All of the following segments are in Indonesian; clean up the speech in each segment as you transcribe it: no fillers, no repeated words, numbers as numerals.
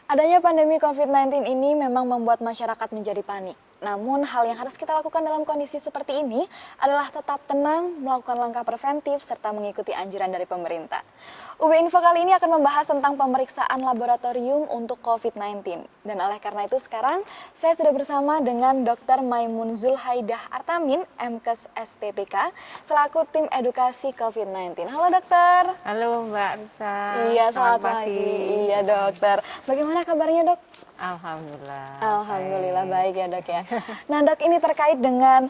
Adanya pandemi COVID-19 ini memang membuat masyarakat menjadi panik. Namun hal yang harus kita lakukan dalam kondisi seperti ini adalah tetap tenang, melakukan langkah preventif, serta mengikuti anjuran dari pemerintah. UB Info kali ini akan membahas tentang pemeriksaan laboratorium untuk COVID-19. Dan oleh karena itu sekarang saya sudah bersama dengan Dr. Maimun Zulhaidah Artamin, MKes SPPK, selaku tim edukasi COVID-19. Halo dokter. Halo Mbak Risa. Iya, selamat pagi. Iya dokter. Bagaimana kabarnya dok? Alhamdulillah. Alhamdulillah baik ya dok ya. Nah dok, ini terkait dengan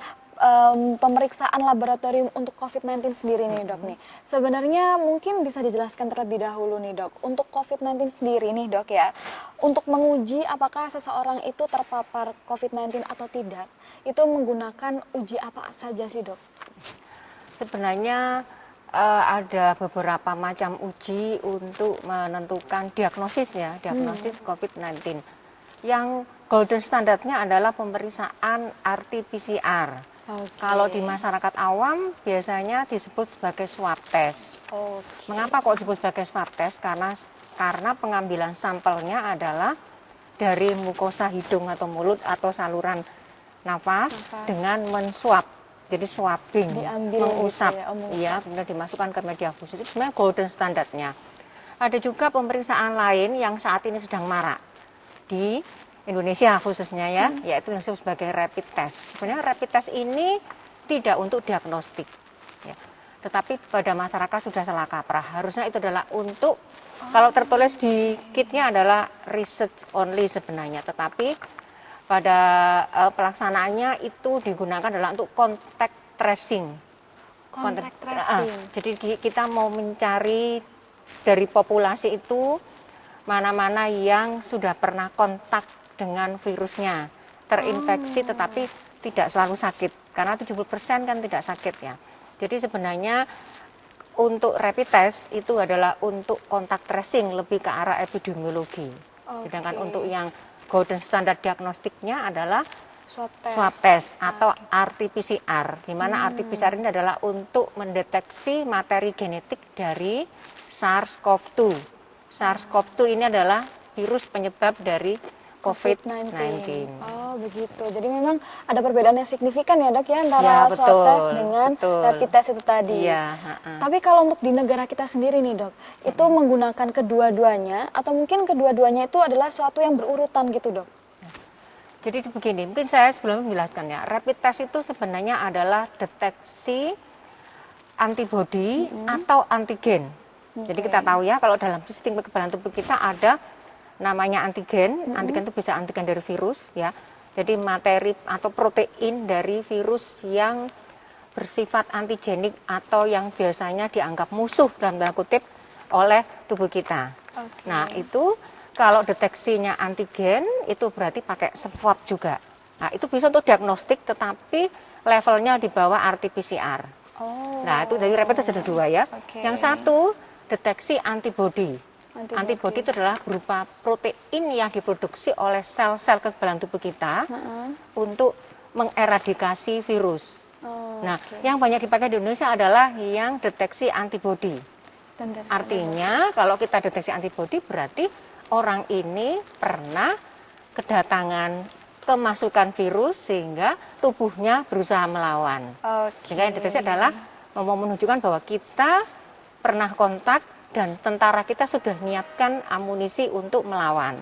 pemeriksaan laboratorium untuk COVID-19 sendiri nih dok nih. Sebenarnya mungkin bisa dijelaskan terlebih dahulu nih dok. Untuk COVID-19 sendiri nih dok ya. Untuk menguji apakah seseorang itu terpapar COVID-19 atau tidak. Itu menggunakan uji apa saja sih dok? Sebenarnya ada beberapa macam uji untuk menentukan diagnosis ya, diagnosis COVID-19. Yang golden standarnya adalah pemeriksaan RT-PCR. Kalau di masyarakat awam biasanya disebut sebagai swab test. Mengapa kok disebut sebagai swab test? Karena pengambilan sampelnya adalah dari mukosa hidung atau mulut atau saluran nafas dengan mensuap. Jadi swabbing, mengusap, gitu ya, kemudian dimasukkan ke media khusus. Itu sebenarnya golden standarnya. Ada juga pemeriksaan lain yang saat ini sedang marak di Indonesia khususnya ya, yaitu yang disebut sebagai rapid test. Sebenarnya rapid test ini tidak untuk diagnostik, ya. Tetapi pada masyarakat sudah salah kaprah. Harusnya itu adalah untuk, kalau tertulis di kitnya adalah research only sebenarnya, tetapi pada pelaksanaannya itu digunakan adalah untuk contact tracing. Contact tracing. Jadi kita mau mencari dari populasi itu mana-mana yang sudah pernah kontak dengan virusnya, terinfeksi tetapi tidak selalu sakit, karena 70% kan tidak sakit ya. Jadi sebenarnya untuk rapid test itu adalah untuk kontak tracing, lebih ke arah epidemiologi. Sedangkan untuk yang golden standard diagnostiknya adalah swab test atau RT-PCR, di mana RT-PCR ini adalah untuk mendeteksi materi genetik dari SARS-CoV-2. SARS-CoV-2 ini adalah virus penyebab dari COVID-19. Oh begitu, jadi memang ada perbedaan yang signifikan ya dok ya antara swab test dengan rapid test itu tadi. Ya, Tapi kalau untuk di negara kita sendiri nih dok, itu menggunakan kedua-duanya atau mungkin kedua-duanya itu adalah suatu yang berurutan gitu dok? Jadi begini, mungkin saya sebelumnya menjelaskan ya, rapid test itu sebenarnya adalah deteksi antibodi atau antigen. Jadi kita tahu ya, kalau dalam sistem kekebalan tubuh kita ada namanya antigen. Antigen itu bisa antigen dari virus ya. Jadi materi atau protein dari virus yang bersifat antigenik atau yang biasanya dianggap musuh dalam tanda kutip oleh tubuh kita. Nah, itu kalau deteksinya antigen itu berarti pakai swab juga. Nah, itu bisa untuk diagnostik tetapi levelnya di bawah RT-PCR. Nah, itu dari rapid test ada dua ya. Yang satu deteksi antibodi. Antibodi itu adalah berupa protein yang diproduksi oleh sel-sel kekebalan tubuh kita untuk mengeradikasi virus. Nah, yang banyak dipakai di Indonesia adalah yang deteksi antibodi. Artinya kalau kita deteksi antibodi berarti orang ini pernah kedatangan kemasukan virus sehingga tubuhnya berusaha melawan. Sehingga yang deteksi adalah mau menunjukkan bahwa kita pernah kontak dan tentara kita sudah menyiapkan amunisi untuk melawan.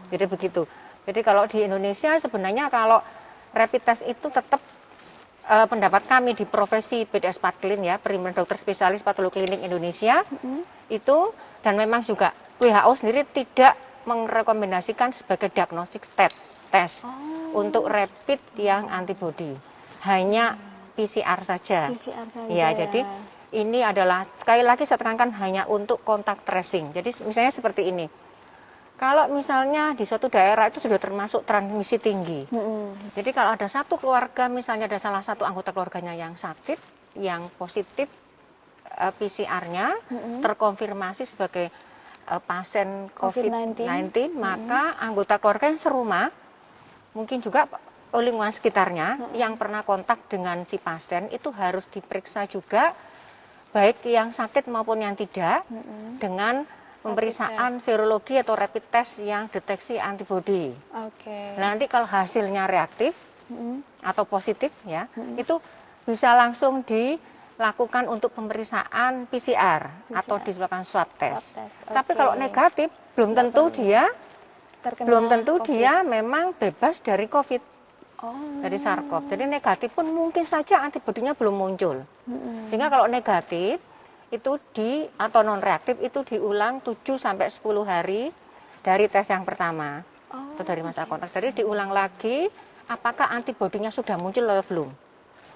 Jadi begitu. Jadi kalau di Indonesia sebenarnya kalau rapid test itu tetap pendapat kami di profesi PDS Patklin ya, Perhimpunan Dokter Spesialis Patologi Klinik Indonesia itu, dan memang juga WHO sendiri tidak merekomendasikan sebagai diagnostik test untuk rapid yang antibody. Hanya PCR saja. Ya, jadi ini adalah, sekali lagi saya tekankan, hanya untuk kontak tracing. Jadi misalnya seperti ini, kalau misalnya di suatu daerah itu sudah termasuk transmisi tinggi. Jadi kalau ada satu keluarga, misalnya ada salah satu anggota keluarganya yang sakit, yang positif PCR-nya terkonfirmasi sebagai pasien COVID-19, maka anggota keluarga yang serumah, mungkin juga lingkungan sekitarnya yang pernah kontak dengan si pasien itu harus diperiksa juga, baik yang sakit maupun yang tidak, dengan pemeriksaan serologi atau rapid test yang deteksi antibodi. Oke. Nah, nanti kalau hasilnya reaktif atau positif ya, itu bisa langsung dilakukan untuk pemeriksaan PCR, atau dilakukan swab test. Swab test, Tapi oke. kalau negatif belum tentu dia Terkena COVID. dia memang bebas dari COVID, Oh. dari SARS-CoV. Jadi negatif pun mungkin saja antibodinya belum muncul. Sehingga kalau negatif itu atau non reaktif itu diulang 7 sampai 10 hari dari tes yang pertama atau dari masa kontak. Jadi diulang lagi apakah antibodinya sudah muncul atau belum.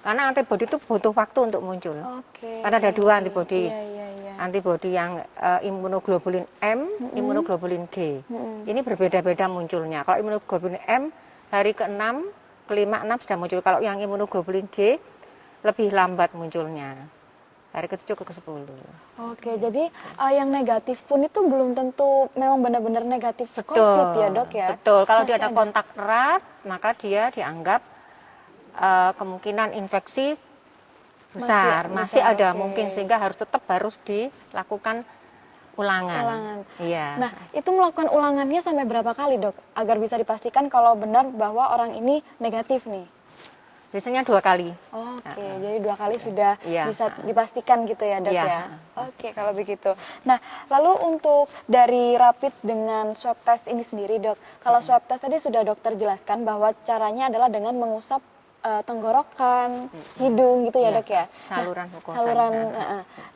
Karena antibodi itu butuh waktu untuk muncul. Oke. Karena ada 2 antibodi. Iya. Antibodi yang imunoglobulin M, imunoglobulin G. Ini berbeda-beda munculnya. Kalau imunoglobulin M hari ke-6, ke-5, 6 sudah muncul. Kalau yang imunoglobulin G lebih lambat munculnya. Hari ke-7 ke ke-10. Oke, jadi yang negatif pun itu belum tentu memang benar-benar negatif COVID ya, Dok ya? Betul. Kalau dia Masih ada kontak erat, maka dia dianggap kemungkinan infeksi besar, masih ada oke. mungkin, sehingga harus dilakukan ulangan. Iya. Nah, itu melakukan ulangannya sampai berapa kali, Dok? Agar bisa dipastikan kalau benar bahwa orang ini negatif nih. Biasanya 2 kali. Oke, jadi 2 kali sudah Iya. bisa dipastikan gitu ya, Dok Iya. ya? Oke, kalau begitu. Nah, lalu untuk dari rapid dengan swab test ini sendiri, Dok. Kalau swab test tadi sudah dokter jelaskan bahwa caranya adalah dengan mengusap tenggorokan, hidung gitu ya, Iya, Dok ya? saluran mukosa. Saluran.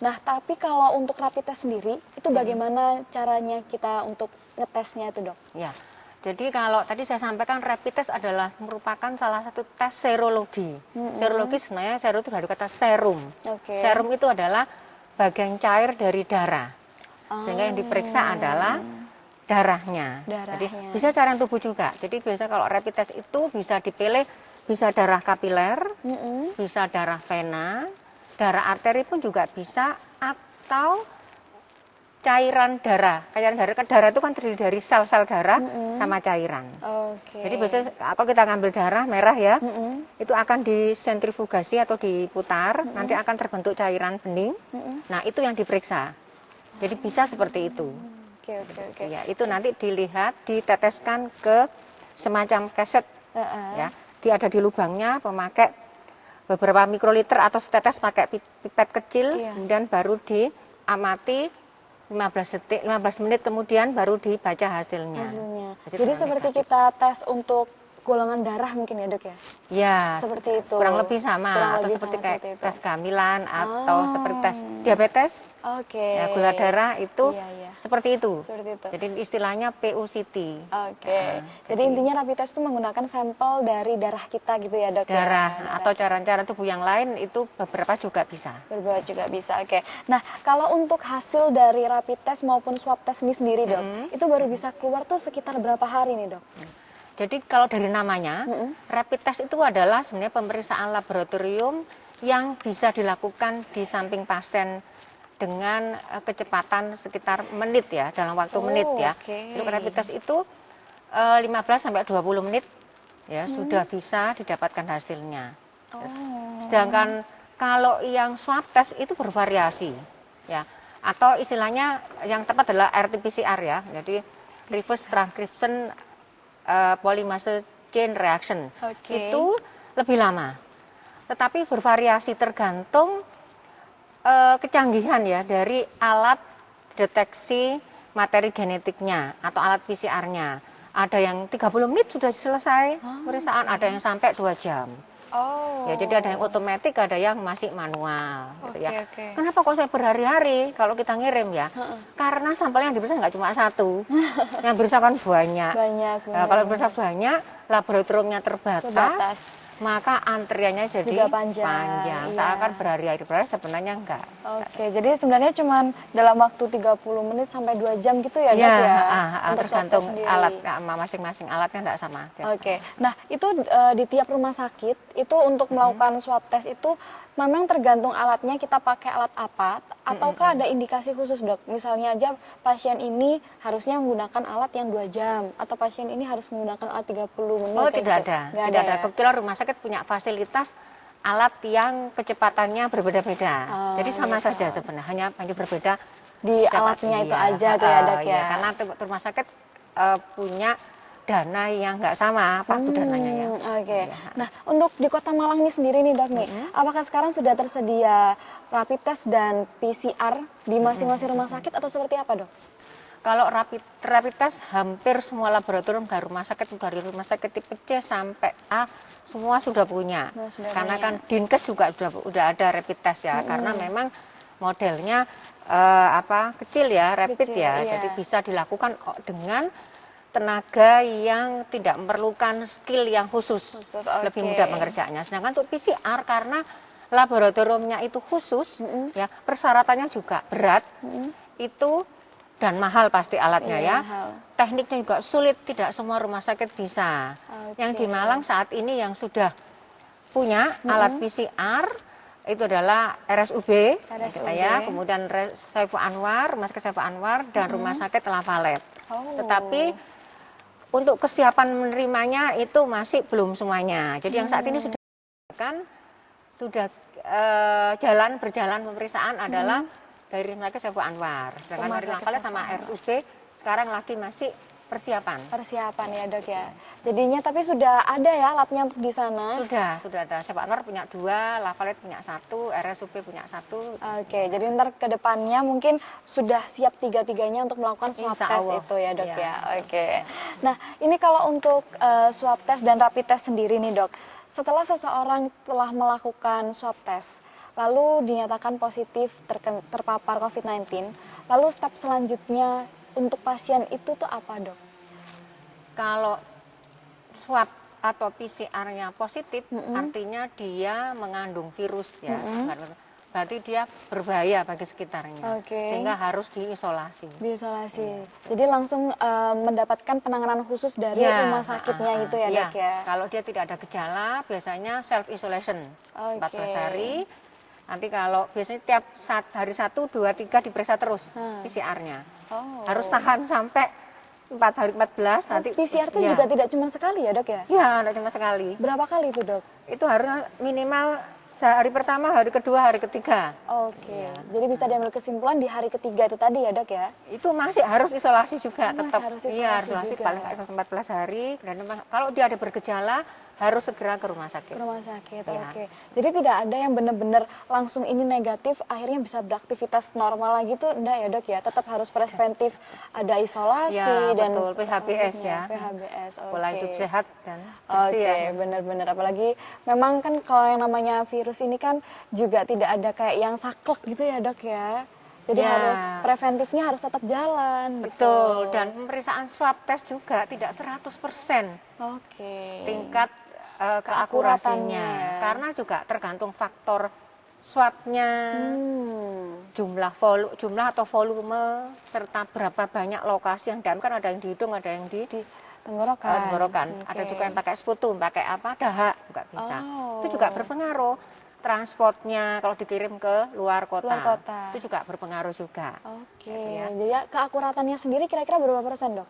Nah, tapi kalau untuk rapid test sendiri, itu bagaimana caranya kita untuk ngetesnya itu, Dok? Ya. Jadi kalau tadi saya sampaikan rapid test adalah merupakan salah satu tes serologi. Serologi sebenarnya itu dari kata serum. Oke. Serum itu adalah bagian cair dari darah. Sehingga yang diperiksa adalah darahnya. Jadi Darahnya. bisa cairan tubuh juga. Jadi biasanya kalau rapid test itu bisa dipilih, bisa darah kapiler, bisa darah vena, darah arteri pun juga bisa, atau cairan darah. Darah itu kan terdiri dari sel-sel darah sama cairan. Oke. Jadi biasanya kalau kita ngambil darah merah ya, itu akan disentrifugasi atau diputar, nanti akan terbentuk cairan bening. Nah, itu yang diperiksa. Jadi bisa seperti itu. Oke. Ya, itu nanti dilihat, diteteskan ke semacam keset, ya. Dia ada di lubangnya, pemakai beberapa mikroliter atau setetes pakai pipet kecil, dan baru diamati 15 menit kemudian baru dibaca hasilnya. Jadi seperti kita tes untuk golongan darah mungkin ya, Dok ya? Ya, Seperti itu. kurang lebih sama, Kurang atau lebih seperti sama kayak seperti itu. tes kehamilan, atau seperti tes diabetes, Oke. ya, gula darah itu Iya. seperti itu. Seperti itu. Jadi istilahnya PUCT. Oke. Jadi intinya rapid test itu menggunakan sampel dari darah kita gitu ya, Dok? Darah ya? atau cairan-cairan tubuh yang lain itu beberapa juga bisa. Berbeda juga bisa, oke. Nah, kalau untuk hasil dari rapid test maupun swab test ini sendiri, Dok, itu baru bisa keluar tuh sekitar berapa hari nih, Dok? Jadi kalau dari namanya, rapid test itu adalah sebenarnya pemeriksaan laboratorium yang bisa dilakukan di samping pasien dengan kecepatan sekitar menit ya, dalam waktu menit ya. Oke. Jadi rapid test itu 15 sampai 20 menit ya sudah bisa didapatkan hasilnya. Sedangkan kalau yang swab test itu bervariasi ya, atau istilahnya yang tepat adalah RT-PCR ya. Jadi reverse transcription polymerase chain reaction. Itu lebih lama. Tetapi bervariasi tergantung kecanggihan ya dari alat deteksi materi genetiknya atau alat PCR-nya. Ada yang 30 menit sudah selesai pemeriksaan, ada yang sampai 2 jam. Ya, jadi ada yang otomatis, ada yang masih manual gitu ya. Kenapa kok saya berhari-hari kalau kita ngirim ya? Karena sampel yang diperiksa nggak cuma 1. Yang diperiksa kan banyak. Nah, kalau diperiksa banyak, laboratoriumnya terbatas, maka antriannya jadi juga panjang. Iya. Seakan berhari-hari, sebenarnya enggak. Oke, jadi sebenarnya cuma dalam waktu 30 menit sampai 2 jam gitu ya, Dok ya? Untuk tergantung swab test alat, sendiri. masing-masing alatnya enggak sama. Oke, nah itu di tiap rumah sakit itu untuk melakukan swab test itu memang tergantung alatnya, kita pakai alat apa, ataukah ada indikasi khusus, Dok? Misalnya aja pasien ini harusnya menggunakan alat yang 2 jam, atau pasien ini harus menggunakan alat 30 menit. Oh, kayak tidak gitu. ada. Nggak Tidak ada. ya? Kebetulan rumah sakit punya fasilitas alat yang kecepatannya berbeda-beda. Jadi sama saja sebenarnya, hanya berbeda di alatnya itu aja tuh ya dok ya. Karena rumah sakit punya dana yang nggak sama waktu dananya ya. Oke. Iya. Nah, untuk di Kota Malang ini sendiri nih dok nih, apakah sekarang sudah tersedia rapid test dan PCR di masing-masing rumah sakit atau seperti apa dok? Kalau rapid test hampir semua laboratorium dari rumah sakit tipe C sampai A semua sudah punya. Oh, sudah Karena punya. kan Dinkes juga sudah ada rapid test ya. Karena memang modelnya kecil ya, rapid Kecil, ya. iya. Jadi bisa dilakukan dengan tenaga yang tidak memerlukan skill yang khusus. Lebih oke. mudah mengerjakannya. Sedangkan untuk PCR karena laboratoriumnya itu khusus, ya persyaratannya juga berat, itu dan mahal pasti alatnya Iya, ya. mahal. Tekniknya juga sulit, tidak semua rumah sakit bisa. Oke. Yang di Malang saat ini yang sudah punya alat PCR itu adalah RSUB, RSUB. ya, kemudian Saiful Anwar, Rumah Sakit Saiful Anwar dan Rumah Sakit Lavalet. Oh. Tetapi untuk kesiapan menerimanya itu masih belum semuanya. Jadi yang saat ini sudah berjalan pemeriksaan adalah dari Rumah Sakit Saiful Anwar. Sedangkan Rumah dari Sakit Lavalet Saiful sama Anwar. RSUB sekarang lagi masih persiapan. Persiapan ya dok ya. Jadinya tapi sudah ada ya alatnya untuk di sana. Sudah ada. Saiful Anwar punya 2, Lavalet punya 1, RSUB punya 1. Oke, jadi ntar ke depannya mungkin sudah siap tiga-tiganya untuk melakukan swab Insya test Allah. itu ya dok Ya, ya. Oke. Nah ini kalau untuk swab test dan rapid test sendiri nih dok, setelah seseorang telah melakukan swab test, lalu dinyatakan positif terpapar COVID-19, lalu step selanjutnya untuk pasien itu tuh apa dok? Kalau swab atau PCR-nya positif, artinya dia mengandung virus ya. Berarti dia berbahaya bagi sekitarnya. Oke. Sehingga harus diisolasi. Diisolasi. Jadi langsung mendapatkan penanganan khusus dari Ya, rumah sakitnya gitu ya dok ya? Kalau dia tidak ada gejala, biasanya self isolation Oke. 14 hari. Nanti kalau biasanya tiap hari 1, 2, 3 diperiksa terus PCR-nya. Oh. Harus tahan sampai 4 hari 14 nanti. PCR itu ya. juga tidak cuma sekali ya dok ya? Ya, tidak cuma sekali. Berapa kali itu dok? Itu harus minimal hari pertama, hari kedua, hari ketiga. Oke, jadi bisa diambil kesimpulan di hari ketiga itu tadi ya dok ya? Itu masih harus isolasi juga Masih tetap. harus Iya, isolasi juga. paling 14 hari. Dan kalau dia ada bergejala harus segera ke rumah sakit. Ke rumah sakit, Ya. oke. Jadi tidak ada yang benar-benar langsung ini negatif, akhirnya bisa beraktivitas normal lagi tuh enggak ya dok ya? Tetap harus preventif, ada isolasi Ya, dan betul. PHBS ya. PHBS, oke. Pola hidup sehat dan Oke, bersih ya. benar-benar. Apalagi memang kan kalau yang namanya virus ini kan juga tidak ada kayak yang saklek gitu ya dok ya. Jadi Ya. harus preventifnya harus tetap jalan. Betul. Gitu. Dan pemeriksaan swab test juga tidak 100% Oke. tingkat Keakurasinya keakurasinya. ya. Karena juga tergantung faktor swabnya, jumlah atau volume, serta berapa banyak lokasi yang diambil. Kan ada yang di hidung, ada yang di Tenggorokan. tenggorokan. Oke. Ada juga yang pakai sputum, pakai dahak juga bisa. Oh. Itu juga berpengaruh. Transportnya kalau dikirim ke luar kota, Luar kota. itu juga berpengaruh juga. Oke. Gitu ya. Jadi ya, keakuratannya sendiri kira-kira berapa persen dok?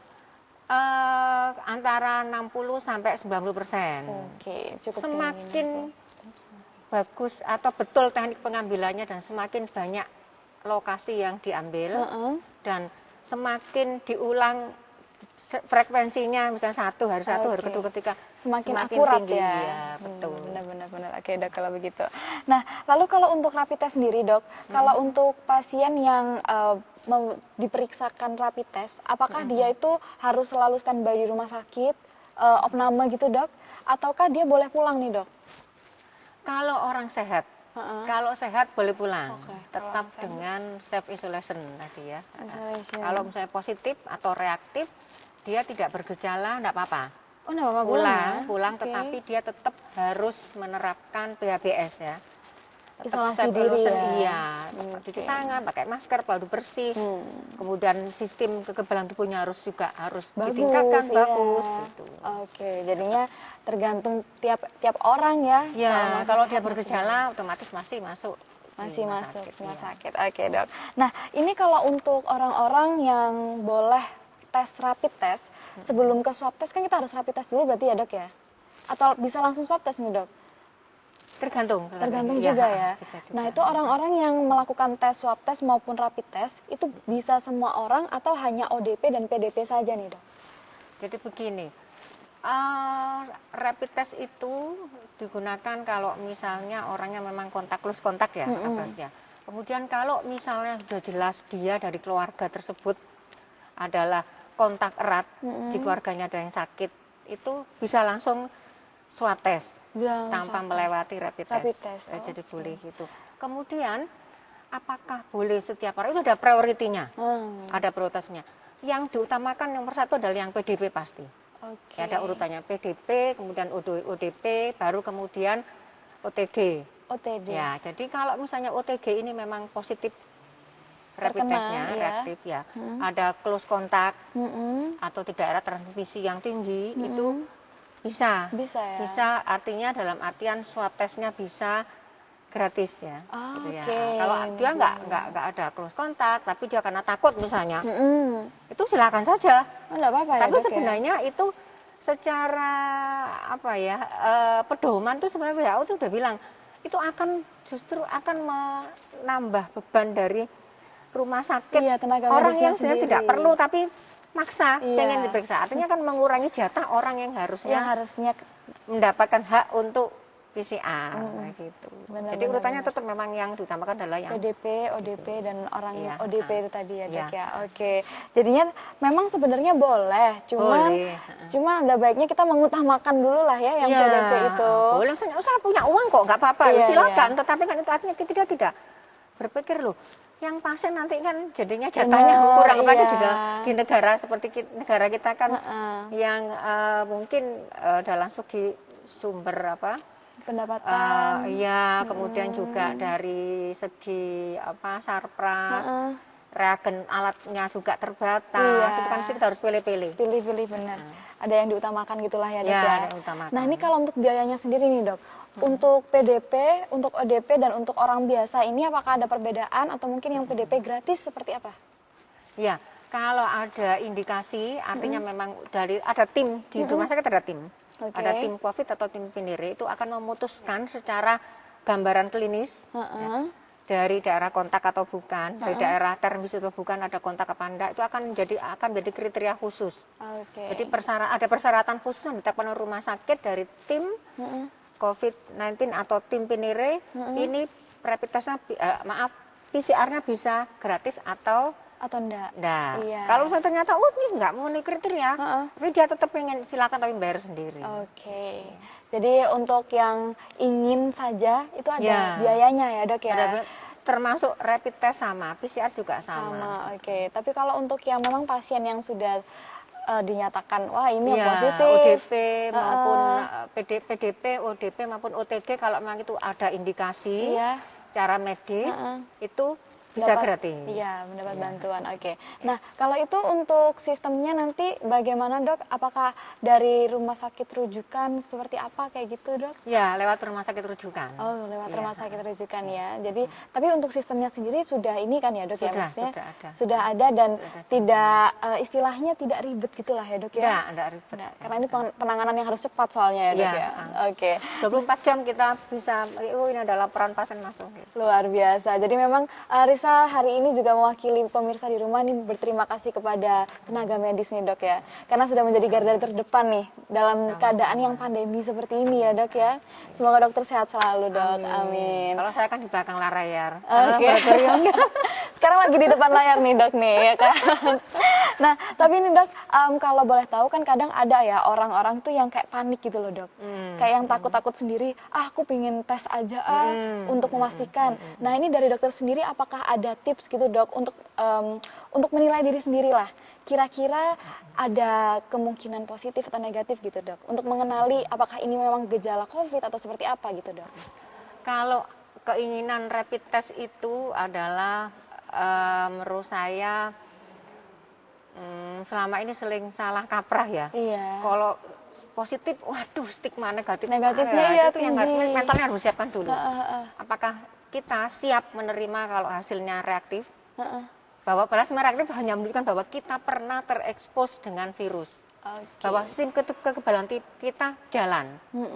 Antara 60 sampai 90%. Oke, cukup Semakin tinggi. bagus atau betul teknik pengambilannya dan semakin banyak lokasi yang diambil dan semakin diulang frekuensinya, misalnya hari satu, hari Oke. kedua, ketiga, Semakin semakin akurat tinggi. ya. Ya, betul. Benar-benar. Oke dok kalau begitu. Nah lalu kalau untuk rapid test sendiri dok, kalau untuk pasien yang diperiksakan rapid test, apakah dia itu harus selalu standby di rumah sakit, opname gitu dok, ataukah dia boleh pulang nih dok? Kalau orang sehat, kalau sehat boleh pulang, Oke, kalau tetap orang sehat. dengan self isolation tadi ya. Isolation. Kalau misalnya positif atau reaktif, dia tidak bergejala, tidak apa-apa. Oh nggak apa-apa pulang ya? Pulang, Oke. tetapi dia tetap harus menerapkan PHBS ya. Tetap Isolasi self diri isolation, ya? Iya, Oke. cuci tangan, pakai masker, peladu bersih. Kemudian sistem kekebalan tubuhnya harus ditingkatkan, iya. bagus gitu. Oke, jadinya tergantung tiap orang ya. Ya, masih kalau sehat, dia masih bergejala otomatis masih masuk. masih di masuk rumah ya. sakit. Oke dok. Nah ini kalau untuk orang-orang yang boleh tes rapid test sebelum ke swab test kan kita harus rapid test dulu berarti ya dok ya? Atau bisa langsung swab test nih dok? Tergantung Iya, juga ya. bisa juga. Nah, itu orang-orang yang melakukan tes swab test maupun rapid test itu bisa semua orang atau hanya ODP dan PDP saja nih, Dok? Jadi begini, rapid test itu digunakan kalau misalnya orangnya memang close kontak ya, Abbasnya. Kemudian kalau misalnya sudah jelas dia dari keluarga tersebut adalah kontak erat, di keluarganya ada yang sakit, itu bisa langsung swab test Bilang tanpa swab melewati rapid test. test. Jadi Oke. boleh gitu. Kemudian apakah boleh setiap orang, itu ada prioritinya, ada prioritasnya. Yang diutamakan nomor satu adalah yang PDP pasti. Oke. Ya, ada urutannya PDP, kemudian ODP, baru kemudian OTG. OTD. Ya, jadi kalau misalnya OTG ini memang positif rapid Terkena, testnya, ya. reaktif ya, ada close kontak Mm-mm. atau di daerah transmisi yang tinggi, itu bisa. Bisa ya? Bisa, artinya dalam artian swab testnya bisa gratis ya. Gitu ya. Oke. Kalau dia nggak ada close kontak, tapi dia karena takut misalnya, Mm-mm. itu silakan saja. Oh, enggak apa-apa ya, Tapi Dok, ya? sebenarnya itu secara apa ya, pedoman tuh sebenarnya WHO itu udah bilang itu justru akan menambah beban dari rumah sakit. Iya, tenaga Orang medisnya yang sebenarnya sendiri. tidak perlu tapi maksa Iya. pengen diperiksa. Artinya kan mengurangi jatah orang yang Yang harusnya mendapatkan hak untuk PCR gitu. Benar, Jadi benar, urutannya benar. tetap memang yang diutamakan adalah yang PDP, ODP, dan orang Iya, ODP itu tadi ya, Dok, iya. ya. Oke. Jadinya memang sebenarnya boleh, cuman Boleh, cuman ada baiknya kita mengutamakan dulu lah ya yang Iya, PDP itu. boleh. Misalnya, saya punya uang kok, nggak apa-apa, Iya, silakan. iya. Tetapi kan itu artinya kita tidak berpikir loh, yang pasien nanti kan jadinya jatahnya Benar, kurang, apalagi iya. di negara seperti negara kita kan Heeh. yang mungkin dalam segi sumber Pendapatan. ya, kemudian juga dari segi sarpras, Heeh. reagen alatnya juga terbatas. Iya. Itu kan kita harus pilih-pilih. Pilih-pilih benar. Ada yang diutamakan gitulah ya, Dok, Ya, ya. ada yang diutamakan. Nah, ini kalau untuk biayanya sendiri nih, Dok. Untuk PDP, untuk ODP, dan untuk orang biasa ini apakah ada perbedaan atau mungkin yang PDP gratis seperti apa? Ya, kalau ada indikasi, artinya memang ada tim di rumah sakit, ada tim. Oke. Ada tim COVID atau tim Pinire itu akan memutuskan secara gambaran klinis Heeh. dari daerah kontak atau bukan, dari daerah termis atau bukan, ada kontak apa enggak, itu akan menjadi kriteria khusus. Oke. Jadi ada persyaratan khusus yang ditetapkan oleh rumah sakit dari tim COVID-19 atau tim Pinire. Ini rapid testnya, PCR-nya bisa gratis atau enggak? Nah, Iya. kalau saya ternyata ini nggak memenuhi kriteria, Heeh. tapi dia tetap pengen, silakan tapi bayar sendiri. Oke. Jadi untuk yang ingin saja itu ada Ya. biayanya ya, Dok, ya? Ada termasuk rapid test sama, PCR juga sama. Oke. Tapi kalau untuk yang memang pasien yang sudah dinyatakan, wah ini Iya, positif. ODP maupun PDP, ODP maupun OTG, kalau memang itu ada indikasi Iya. secara medis, itu bisa Dapat- gratis. Iya, mendapat bantuan. Oke. Nah, kalau itu untuk sistemnya nanti bagaimana, Dok? Apakah dari rumah sakit rujukan seperti apa kayak gitu, Dok? Ya, lewat rumah sakit rujukan. Oh, lewat Iya. rumah sakit rujukan ya. Jadi, tapi untuk sistemnya sendiri sudah ini kan ya, Dok, ya? Sudah, Maksudnya sudah ada. Sudah ada dan Sudah ada. tidak istilahnya tidak ribet gitulah ya, Dok, ya? Enggak ribet. Nah, karena ini penanganan yang harus cepat soalnya ya, Dok, Iya, ya. Oke. 24 jam kita bisa, ini ada laporan pasien masuk. Gitu. Luar biasa. Jadi memang Risa hari ini juga mewakili pemirsa di rumah nih berterima kasih kepada tenaga medis nih, Dok, ya. Karena sudah menjadi garda terdepan nih dalam keadaan yang pandemi seperti ini ya, Dok, ya. Semoga dokter sehat selalu, Dok. Amin. Kalau saya kan di belakang layar. Oke. Sekarang lagi di depan layar nih, Dok, nih, ya kan. Nah, tapi nih, Dok, kalau boleh tahu kan kadang ada ya orang-orang tuh yang kayak panik gitu loh, Dok. Kayak yang takut-takut sendiri, aku pingin tes aja untuk memastikan. Nah, ini dari dokter sendiri apakah ada tips gitu, Dok, untuk menilai diri sendiri lah. Kira-kira ada kemungkinan positif atau negatif gitu, Dok. Untuk mengenali apakah ini memang gejala COVID atau seperti apa gitu, Dok. Kalau keinginan rapid test itu adalah menurut saya selama ini sering salah kaprah ya. Iya. Kalau positif, waduh, stigma negatif. Negatifnya iya itu yang tinggi. mentalnya harus siapkan dulu. Apakah kita siap menerima kalau hasilnya reaktif? Bahwa plasma reaktif hanya menunjukkan bahwa kita pernah terekspos dengan virus. Oke. Bahwa SIM kekebalan kita jalan.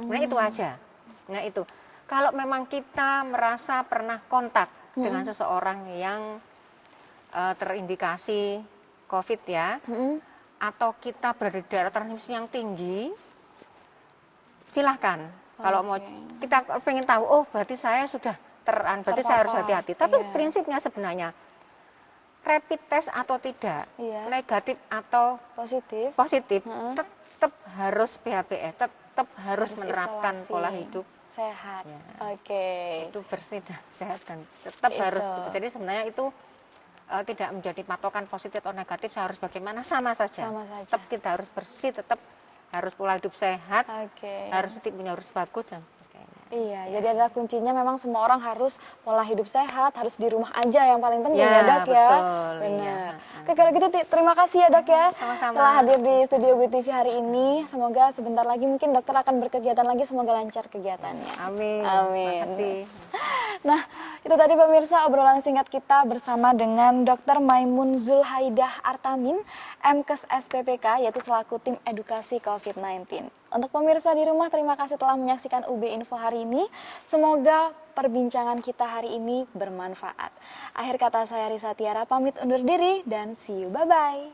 Nah itu aja. Nah itu. Kalau memang kita merasa pernah kontak dengan seseorang yang terindikasi COVID ya, atau kita berada di daerah transmisi yang tinggi, silahkan. Kalau mau kita pengen tahu, oh berarti saya sudah berarti saya harus hati-hati. Tapi prinsipnya sebenarnya rapid test atau tidak, negatif atau positif, tetap harus PHBS, tetap harus menerapkan pola hidup sehat. Ya. Itu bersih dan sehat dan tetap harus. Jadi sebenarnya itu tidak menjadi patokan positif atau negatif, saya harus bagaimana sama saja. Tetap kita harus bersih, tetap harus pola hidup sehat, harus tipnya harus bagus dan sebagainya. Iya, jadi adalah kuncinya memang semua orang harus pola hidup sehat, harus di rumah aja yang paling penting ya Dok ya. Betul, benar. Oke, kalau gitu terima kasih ya Dok ya. Sama-sama. Telah hadir di studio BTV hari ini. Semoga sebentar lagi mungkin dokter akan berkegiatan lagi, semoga lancar kegiatannya. Amin. Amin. Terima kasih. Nah, itu tadi pemirsa obrolan singkat kita bersama dengan Dr. Maimun Zulhaidah Artamin, MKes SPPK, yaitu selaku tim edukasi COVID-19. Untuk pemirsa di rumah, terima kasih telah menyaksikan UB Info hari ini. Semoga perbincangan kita hari ini bermanfaat. Akhir kata saya Risa Tiara pamit undur diri dan see you. Bye-bye.